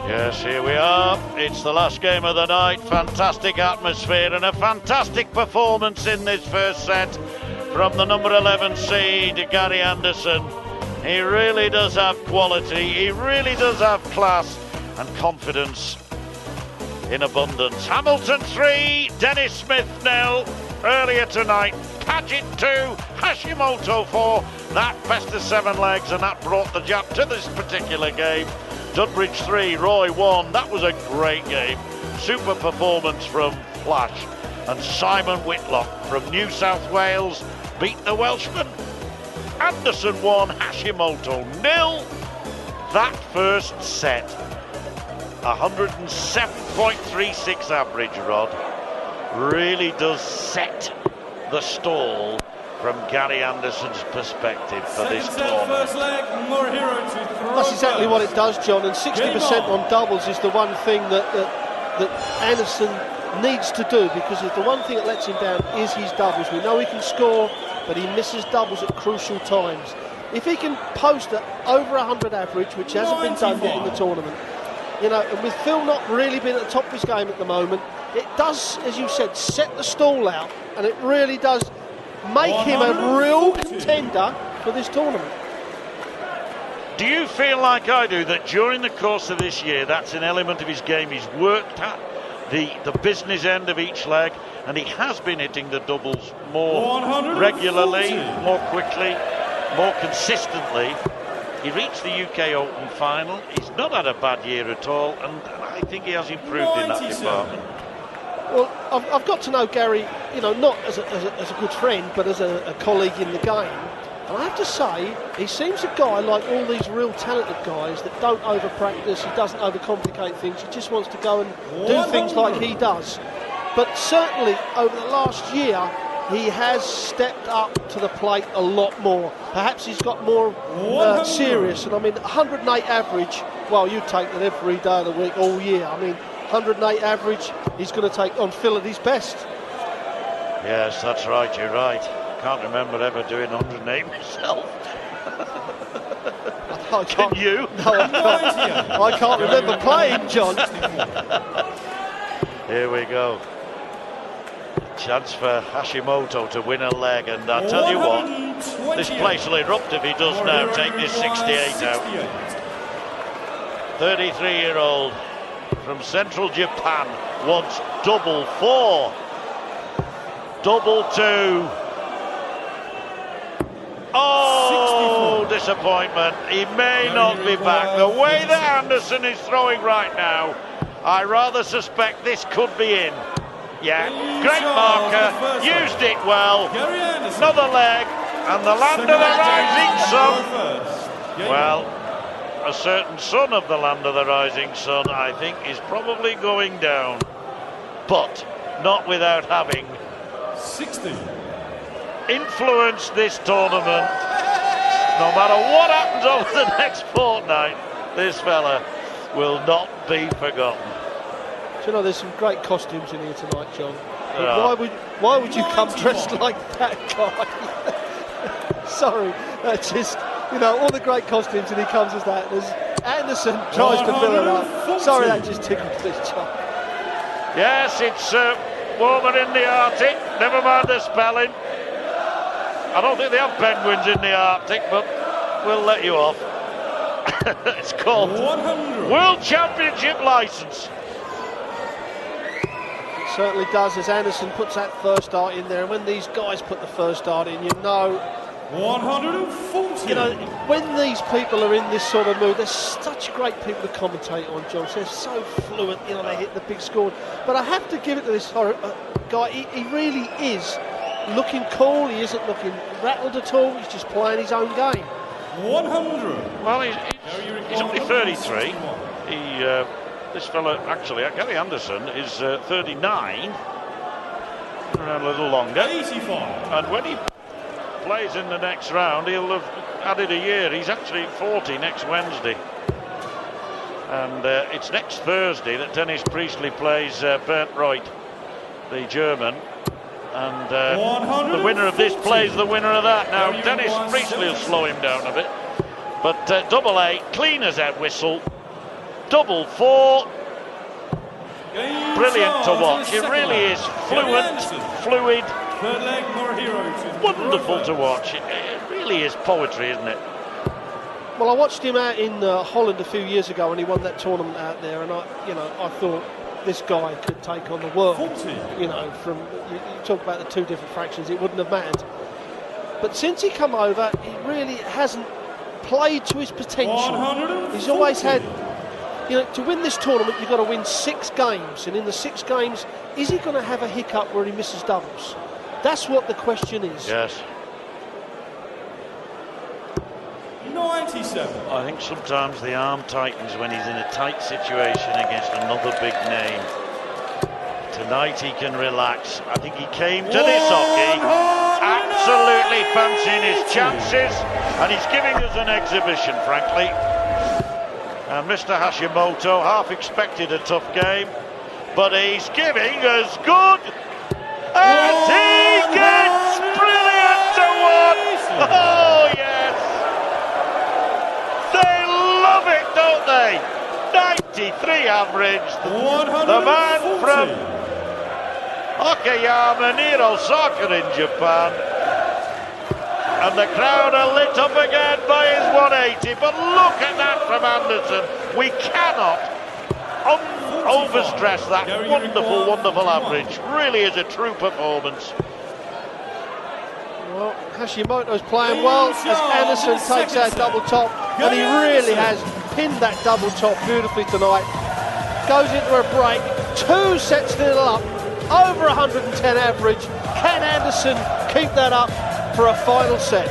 Yes, here we are. It's the last game of the night. Fantastic atmosphere and a fantastic performance in this first set from the number 11 seed, Gary Anderson. He really does have quality. He really does have class and confidence in abundance. Hamilton 3, Dennis Smith 0 earlier tonight. Paget 2, Hashimoto 4. That best of 7 legs, and that brought the Jap to this particular game. Dunbridge 3, Roy 1. That was a great game. Super performance from Flash. And Simon Whitlock from New South Wales beat the Welshman. Anderson 1, Hashimoto 0. That first set. 107.36 average, Rod. Really does set the stall from Gary Anderson's perspective for this tournament. That's exactly what it does, John, and 60% on doubles is the one thing that Anderson needs to do, because the one thing that lets him down is his doubles. We know he can score, but he misses doubles at crucial times. If he can post at over 100 average, which hasn't been done yet in the tournament, you know, and with Phil not really being at the top of his game at the moment, it does, as you said, set the stall out, and it really does make him a real contender for this tournament. Do you feel like I do that during the course of this year, that's an element of his game he's worked at, the business end of each leg, and he has been hitting the doubles more regularly, more quickly, more consistently. He reached the UK Open final. He's not had a bad year at all, and I think he has improved in that department. Well, I've got to know Gary, you know, not as a good friend, but as a colleague in the game. And I have to say, he seems a guy like all these real talented guys that don't over-practice, he doesn't overcomplicate things, he just wants to go and do things like he does. But certainly, over the last year, he has stepped up to the plate a lot more. Perhaps he's got more serious. And I mean, 108 average, well, you take that every day of the week, all year. I mean, 108 average, he's going to take on Phil at his best. Yes, that's right, you're right. Can't remember ever doing 108 myself. Can you? No, I can't remember playing, John. Here we go. Chance for Hashimoto to win a leg, and I tell you what, this place will erupt if he does now take this 68 out. 33-year-old from central Japan wants double 4, double 2. Oh, disappointment. He may not be back. The way that Anderson is throwing right now, I rather suspect this could be in. Yeah, great marker, used it well. Another leg, and the land of the rising sun. Well, a certain son of the land of the rising sun, I think, is probably going down, but not without having 60. Influenced this tournament. No matter what happens over the next fortnight, this fella will not be forgotten. Do you know, there's some great costumes in here tonight, John. Why would you come dressed like that guy? Sorry, that's just, you know, all the great costumes, and he comes as that. There's Anderson tries to fill it up. Sorry, that just tickled this, John. Yes, it's warmer in the Arctic. Never mind the spelling. I don't think they have penguins in the Arctic, but we'll let you off. It's called World Championship Licence. Certainly does, as Anderson puts that first dart in there, and when these guys put the first dart in, you know, 140. You know, when these people are in this sort of mood, they're such great people to commentate on, John. They're so fluent, you know, they hit the big score. But I have to give it to this guy. He really is looking cool. He isn't looking rattled at all. He's just playing his own game. 100. Well, he's only 33. This fella, actually, Gary Anderson, is 39. Around a little longer. 85. And when he plays in the next round, he'll have added a year. He's actually 40 next Wednesday. And it's next Thursday that Dennis Priestley plays Bernd Reut, the German. And the winner of this plays the winner of that. Now, Dennis Priestley will slow him down a bit. But double A, clean as that whistle. double four. Game Brilliant to starts watch. in the It really second is leg. Gary fluent, Anderson. fluid, Third leg, Morihiro. wonderful to watch. It really is poetry, isn't it? Well, I watched him out in Holland a few years ago when he won that tournament out there, and I thought this guy could take on the world. 40. You know, from you talk about the two different fractions, it wouldn't have mattered. But since he come over, he really hasn't played to his potential. He's always had, to win this tournament, you've got to win 6 games, and in the 6 games, is he going to have a hiccup where he misses doubles? That's what the question is. Yes. 97. I think sometimes the arm tightens when he's in a tight situation against another big name. Tonight he can relax. I think he came to this hockey absolutely fancying his chances, and he's giving us an exhibition, frankly. And Mr. Hashimoto half expected a tough game, but he's giving us good, and he gets brilliant to one. Oh yes, they love it, don't they? 93 average. The man from Okayama, near Osaka in Japan. And the crowd are lit up again by his 180. But look at that from Anderson. We cannot overstress that wonderful, wonderful average. Really is a true performance. Well, Hashimoto's playing well as Anderson takes that double top, and he really has pinned that double top beautifully tonight. Goes into a break, 2 sets nil up, over 110 average. Can Anderson keep that up for a final set?